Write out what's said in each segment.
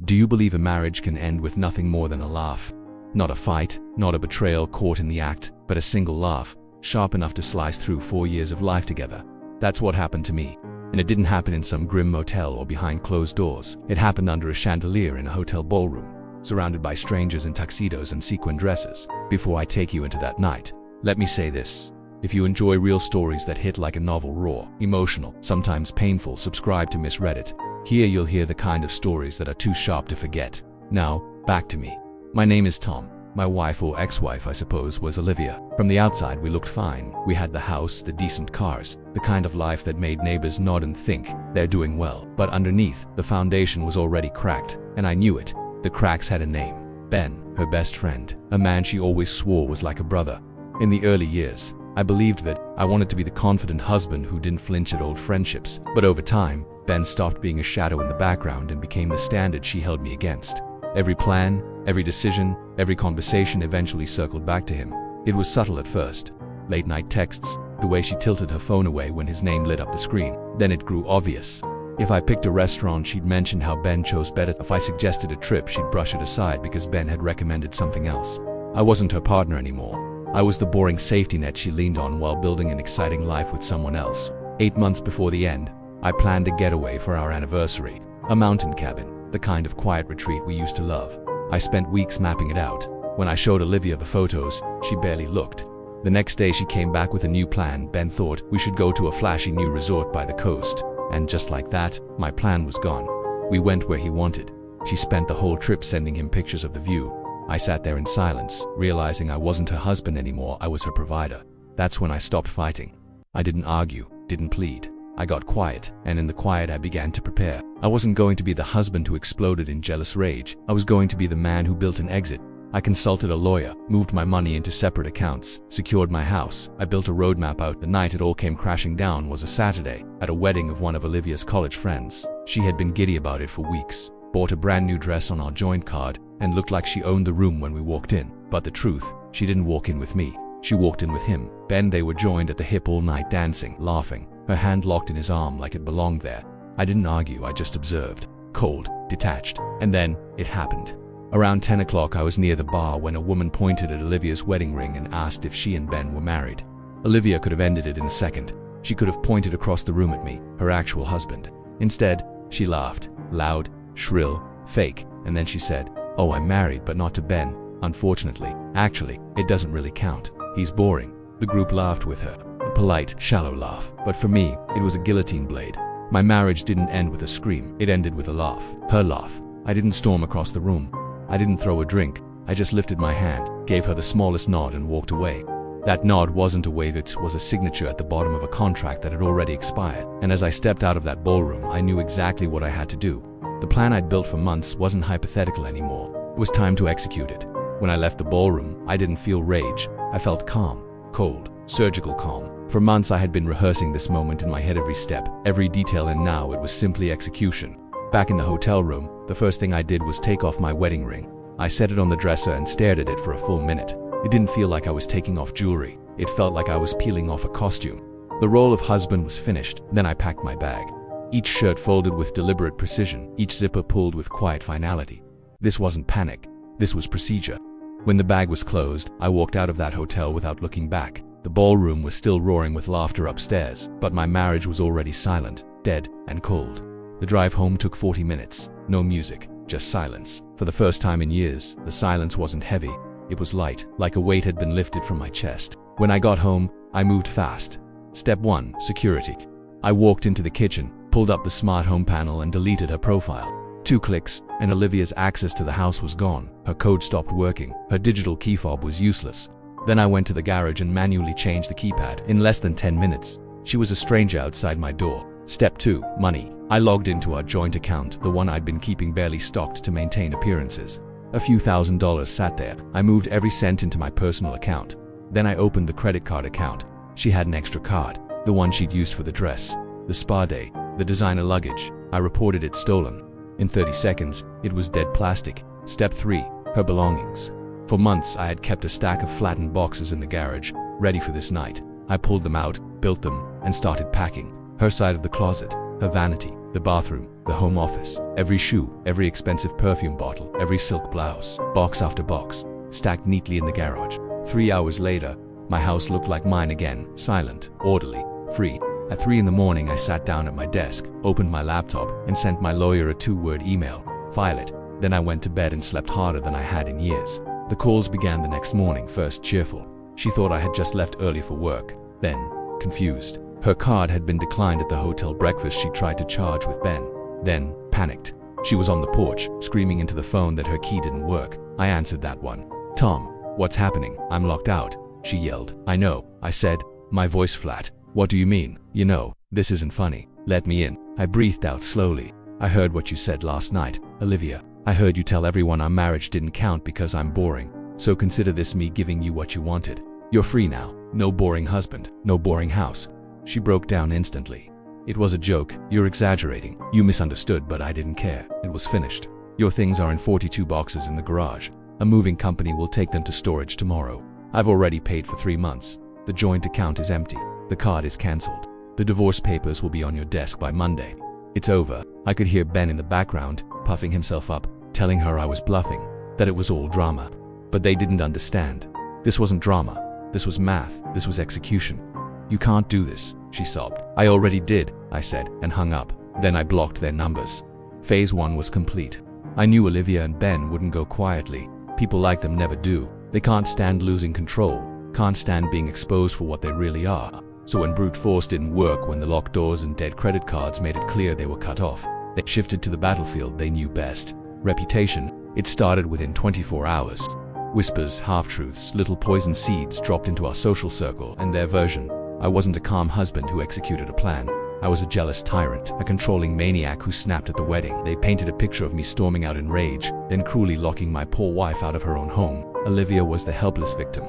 Do you believe a marriage can end with nothing more than a laugh? Not a fight, not a betrayal caught in the act, but a single laugh, sharp enough to slice through 4 years of life together. That's what happened to me. And it didn't happen in some grim motel or behind closed doors. It happened under a chandelier in a hotel ballroom, surrounded by strangers in tuxedos and sequin dresses. Before I take you into that night, let me say this. If you enjoy real stories that hit like a novel, raw, emotional, sometimes painful, subscribe to Missreddit. Here you'll hear the kind of stories that are too sharp to forget. Now, back to me. My name is Tom. My wife, or ex-wife I suppose, was Olivia. From the outside we looked fine. We had the house, the decent cars, the kind of life that made neighbors nod and think they're doing well. But underneath, the foundation was already cracked, and I knew it. The cracks had a name. Ben, her best friend, a man she always swore was like a brother. In the early years, I believed that I wanted to be the confident husband who didn't flinch at old friendships. But over time, Ben stopped being a shadow in the background and became the standard she held me against. Every plan, every decision, every conversation eventually circled back to him. It was subtle at first. Late night texts, the way she tilted her phone away when his name lit up the screen. Then it grew obvious. If I picked a restaurant, she'd mention how Ben chose better. If I suggested a trip, she'd brush it aside because Ben had recommended something else. I wasn't her partner anymore. I was the boring safety net she leaned on while building an exciting life with someone else. 8 months before the end, I planned a getaway for our anniversary. A mountain cabin, the kind of quiet retreat we used to love. I spent weeks mapping it out. When I showed Olivia the photos, she barely looked. The next day she came back with a new plan. Ben thought we should go to a flashy new resort by the coast. And just like that, my plan was gone. We went where he wanted. She spent the whole trip sending him pictures of the view. I sat there in silence, realizing I wasn't her husband anymore, I was her provider. That's when I stopped fighting. I didn't argue, didn't plead. I got quiet, and in the quiet I began to prepare. I wasn't going to be the husband who exploded in jealous rage. I was going to be the man who built an exit. I consulted a lawyer, moved my money into separate accounts, secured my house. I built a roadmap out. The night it all came crashing down was a Saturday, at a wedding of one of Olivia's college friends. She had been giddy about it for weeks, bought a brand new dress on our joint card, and looked like she owned the room when we walked in. But the truth, she didn't walk in with me. She walked in with him. Ben. They were joined at the hip all night, dancing, laughing, her hand locked in his arm like it belonged there. I didn't argue, I just observed, cold, detached. And then, it happened. Around 10 o'clock I was near the bar when a woman pointed at Olivia's wedding ring and asked if she and Ben were married. Olivia could have ended it in a second. She could have pointed across the room at me, her actual husband. Instead, she laughed, loud, shrill, fake, and then she said, "Oh, I'm married, but not to Ben, unfortunately. Actually, it doesn't really count. He's boring." The group laughed with her, a polite, shallow laugh. But for me, it was a guillotine blade. My marriage didn't end with a scream, it ended with a laugh. Her laugh. I didn't storm across the room. I didn't throw a drink. I just lifted my hand, gave her the smallest nod and walked away. That nod wasn't a wave, it was a signature at the bottom of a contract that had already expired. And as I stepped out of that ballroom, I knew exactly what I had to do. The plan I'd built for months wasn't hypothetical anymore. It was time to execute it. When I left the ballroom, I didn't feel rage. I felt calm, cold, surgical calm. For months I had been rehearsing this moment in my head, every step, every detail, and now it was simply execution. Back in the hotel room, the first thing I did was take off my wedding ring. I set it on the dresser and stared at it for a full minute. It didn't feel like I was taking off jewelry. It felt like I was peeling off a costume. The role of husband was finished. Then I packed my bag. Each shirt folded with deliberate precision, each zipper pulled with quiet finality. This wasn't panic. This was procedure. When the bag was closed, I walked out of that hotel without looking back. The ballroom was still roaring with laughter upstairs, but my marriage was already silent, dead, and cold. The drive home took 40 minutes. No music, just silence. For the first time in years, the silence wasn't heavy. It was light, like a weight had been lifted from my chest. When I got home, I moved fast. Step 1, security. I walked into the kitchen, pulled up the smart home panel and deleted her profile. 2 clicks, and Olivia's access to the house was gone. Her code stopped working. Her digital key fob was useless. Then I went to the garage and manually changed the keypad. In less than 10 minutes, she was a stranger outside my door. Step 2, money. I logged into our joint account, the one I'd been keeping barely stocked to maintain appearances. A few $1,000s sat there. I moved every cent into my personal account. Then I opened the credit card account. She had an extra card, the one she'd used for the dress, the spa day, the designer luggage. I reported it stolen. In 30 seconds, it was dead plastic. Step 3, her belongings. For months I had kept a stack of flattened boxes in the garage, ready for this night. I pulled them out, built them, and started packing. Her side of the closet, her vanity, the bathroom, the home office, every shoe, every expensive perfume bottle, every silk blouse, box after box, stacked neatly in the garage. 3 hours later, my house looked like mine again, silent, orderly, free. At 3 in the morning, I sat down at my desk, opened my laptop, and sent my lawyer a 2-word email. File it. Then I went to bed and slept harder than I had in years. The calls began the next morning, first cheerful. She thought I had just left early for work, then confused. Her card had been declined at the hotel breakfast she tried to charge with Ben. Then, panicked. She was on the porch, screaming into the phone that her key didn't work. I answered that one. "Tom, what's happening? I'm locked out," she yelled. "I know," I said, my voice flat. "What do you mean? You know, this isn't funny. Let me in." I breathed out slowly. "I heard what you said last night, Olivia. I heard you tell everyone our marriage didn't count because I'm boring. So consider this me giving you what you wanted. You're free now. No boring husband, no boring house." She broke down instantly. "It was a joke. You're exaggerating. You misunderstood, but I didn't care. It was finished. Your things are in 42 boxes in the garage. A moving company will take them to storage tomorrow. I've already paid for 3 months. The joint account is empty. The card is cancelled. The divorce papers will be on your desk by Monday. It's over." I could hear Ben in the background, puffing himself up, telling her I was bluffing, that it was all drama. But they didn't understand. This wasn't drama. This was math. This was execution. "You can't do this," she sobbed. "I already did," I said, and hung up. Then I blocked their numbers. Phase 1 was complete. I knew Olivia and Ben wouldn't go quietly. People like them never do. They can't stand losing control, can't stand being exposed for what they really are. So when brute force didn't work, when the locked doors and dead credit cards made it clear they were cut off, they shifted to the battlefield they knew best. Reputation. It started within 24 hours. Whispers, half-truths, little poison seeds dropped into our social circle and their version. I wasn't a calm husband who executed a plan. I was a jealous tyrant, a controlling maniac who snapped at the wedding. They painted a picture of me storming out in rage, then cruelly locking my poor wife out of her own home. Olivia was the helpless victim.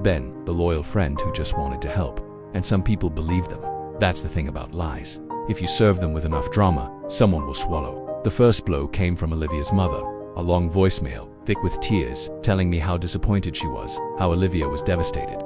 Ben, the loyal friend who just wanted to help. And some people believed them. That's the thing about lies. If you serve them with enough drama, someone will swallow. The first blow came from Olivia's mother. A long voicemail, thick with tears, telling me how disappointed she was, how Olivia was devastated,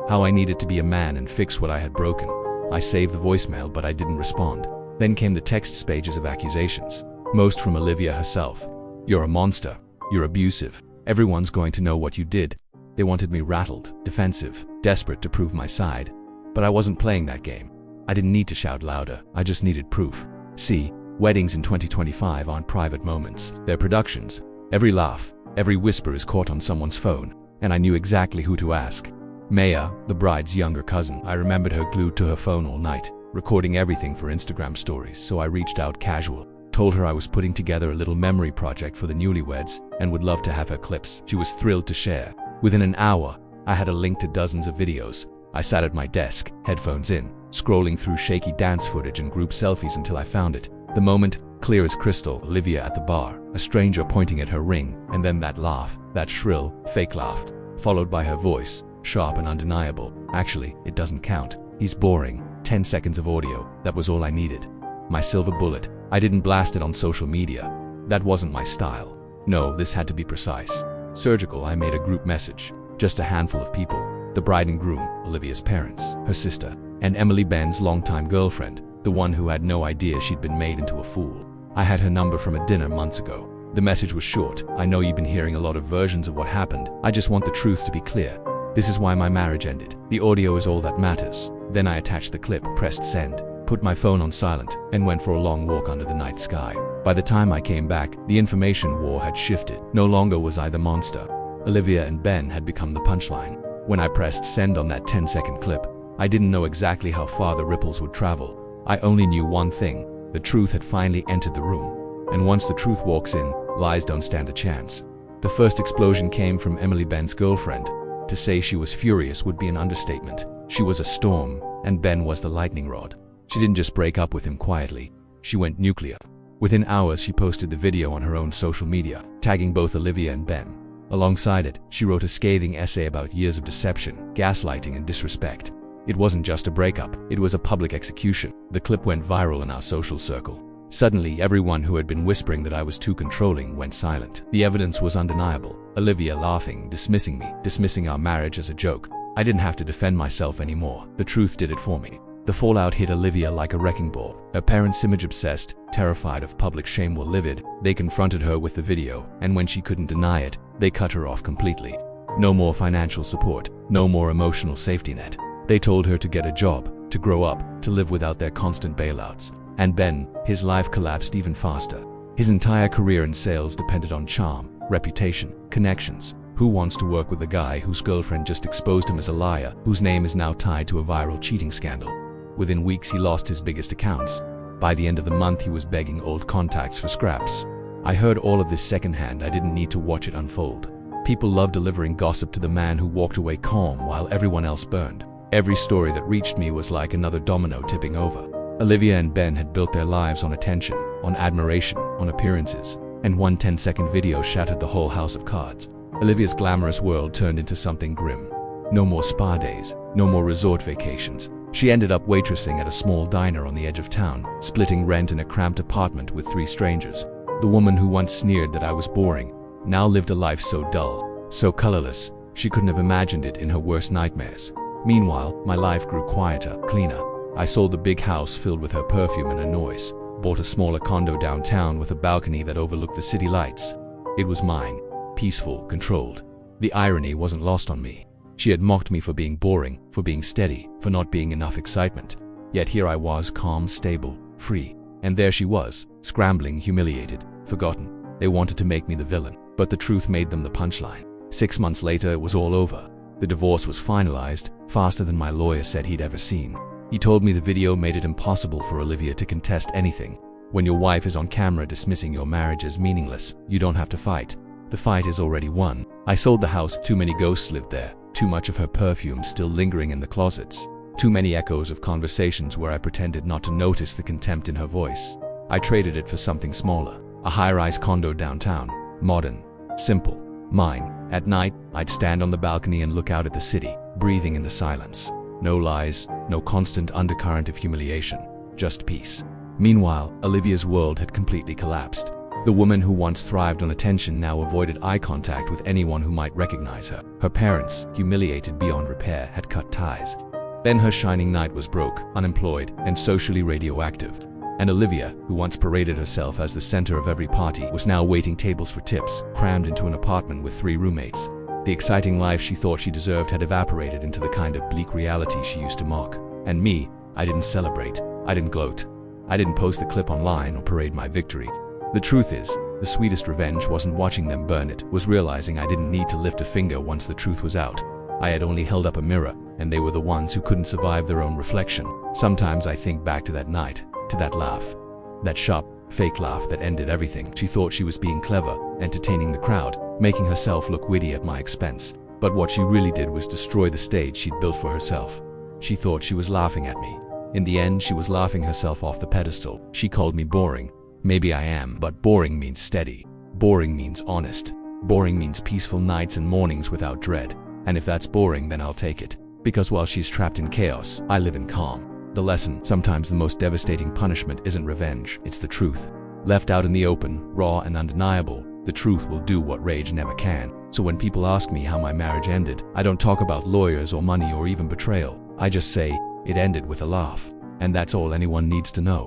how I needed to be a man and fix what I had broken. I saved the voicemail, but I didn't respond. Then came the text pages of accusations, most from Olivia herself. "You're a monster. You're abusive. Everyone's going to know what you did." They wanted me rattled, defensive, desperate to prove my side. But I wasn't playing that game. I didn't need to shout louder. I just needed proof. See, weddings in 2025 aren't private moments. They're productions. Every laugh, every whisper is caught on someone's phone, and I knew exactly who to ask. Maya, the bride's younger cousin. I remembered her glued to her phone all night, recording everything for Instagram stories, so I reached out casual. Told her I was putting together a little memory project for the newlyweds and would love to have her clips. She was thrilled to share. Within an hour, I had a link to dozens of videos. I sat at my desk, headphones in, scrolling through shaky dance footage and group selfies until I found it. The moment, clear as crystal, Olivia at the bar, a stranger pointing at her ring, and then that laugh, that shrill, fake laugh, followed by her voice, sharp and undeniable. "Actually, it doesn't count. He's boring." 10 seconds of audio, that was all I needed. My silver bullet. I didn't blast it on social media. That wasn't my style. No, this had to be precise. Surgical. I made a group message. Just a handful of people. The bride and groom, Olivia's parents, her sister, and Emily, Ben's longtime girlfriend, the one who had no idea she'd been made into a fool. I had her number from a dinner months ago. The message was short. "I know you've been hearing a lot of versions of what happened. I just want the truth to be clear. This is why my marriage ended. The audio is all that matters." Then I attached the clip, pressed send, put my phone on silent, and went for a long walk under the night sky. By the time I came back, the information war had shifted. No longer was I the monster. Olivia and Ben had become the punchline. When I pressed send on that 10-second clip, I didn't know exactly how far the ripples would travel. I only knew one thing. The truth had finally entered the room. And once the truth walks in, lies don't stand a chance. The first explosion came from Emily, Ben's girlfriend. To say she was furious would be an understatement. She was a storm, and Ben was the lightning rod. She didn't just break up with him quietly. She went nuclear. Within hours, she posted the video on her own social media, tagging both Olivia and Ben. Alongside it, she wrote a scathing essay about years of deception, gaslighting, and disrespect. It wasn't just a breakup, it was a public execution. The clip went viral in our social circle. Suddenly, everyone who had been whispering that I was too controlling went silent. The evidence was undeniable. Olivia laughing, dismissing me, dismissing our marriage as a joke. I didn't have to defend myself anymore. The truth did it for me. The fallout hit Olivia like a wrecking ball. Her parents, image-obsessed, terrified of public shame, were livid. They confronted her with the video, and when she couldn't deny it, they cut her off completely. No more financial support, no more emotional safety net. They told her to get a job, to grow up, to live without their constant bailouts. And Ben, his life collapsed even faster. His entire career in sales depended on charm, reputation, connections. Who wants to work with a guy whose girlfriend just exposed him as a liar, whose name is now tied to a viral cheating scandal? Within weeks, he lost his biggest accounts. By the end of the month, he was begging old contacts for scraps. I heard all of this secondhand. I didn't need to watch it unfold. People love delivering gossip to the man who walked away calm while everyone else burned. Every story that reached me was like another domino tipping over. Olivia and Ben had built their lives on attention, on admiration, on appearances, and one 10-second video shattered the whole house of cards. Olivia's glamorous world turned into something grim. No more spa days, no more resort vacations. She ended up waitressing at a small diner on the edge of town, splitting rent in a cramped apartment with 3 strangers. The woman who once sneered that I was boring now lived a life so dull, so colorless, she couldn't have imagined it in her worst nightmares. Meanwhile, my life grew quieter, cleaner. I sold the big house filled with her perfume and her noise, bought a smaller condo downtown with a balcony that overlooked the city lights. It was mine, peaceful, controlled. The irony wasn't lost on me. She had mocked me for being boring, for being steady, for not being enough excitement. Yet here I was, calm, stable, free. And there she was, scrambling, humiliated, forgotten. They wanted to make me the villain, but the truth made them the punchline. 6 months later, it was all over. The divorce was finalized, faster than my lawyer said he'd ever seen. He told me the video made it impossible for Olivia to contest anything. When your wife is on camera dismissing your marriage as meaningless, you don't have to fight. The fight is already won. I sold the house. Too many ghosts lived there. Too much of her perfume still lingering in the closets. Too many echoes of conversations where I pretended not to notice the contempt in her voice. I traded it for something smaller. A high-rise condo downtown. Modern. Simple. Mine. At night, I'd stand on the balcony and look out at the city, breathing in the silence. No lies, no constant undercurrent of humiliation. Just peace. Meanwhile, Olivia's world had completely collapsed. The woman who once thrived on attention now avoided eye contact with anyone who might recognize her. Her parents, humiliated beyond repair, had cut ties. Then her shining knight was broke, unemployed, and socially radioactive. And Olivia, who once paraded herself as the center of every party, was now waiting tables for tips, crammed into an apartment with 3 roommates. The exciting life she thought she deserved had evaporated into the kind of bleak reality she used to mock. And me, I didn't celebrate. I didn't gloat. I didn't post the clip online or parade my victory. The truth is, the sweetest revenge wasn't watching them burn, it was realizing I didn't need to lift a finger once the truth was out. I had only held up a mirror, and they were the ones who couldn't survive their own reflection. Sometimes I think back to that night, to that laugh. That sharp, fake laugh that ended everything. She thought she was being clever, entertaining the crowd, making herself look witty at my expense. But what she really did was destroy the stage she'd built for herself. She thought she was laughing at me. In the end, she was laughing herself off the pedestal. She called me boring. Maybe I am, but boring means steady. Boring means honest. Boring means peaceful nights and mornings without dread. And if that's boring, then I'll take it. Because while she's trapped in chaos, I live in calm. The lesson: sometimes the most devastating punishment isn't revenge, it's the truth. Left out in the open, raw and undeniable, the truth will do what rage never can. So when people ask me how my marriage ended, I don't talk about lawyers or money or even betrayal. I just say, it ended with a laugh. And that's all anyone needs to know.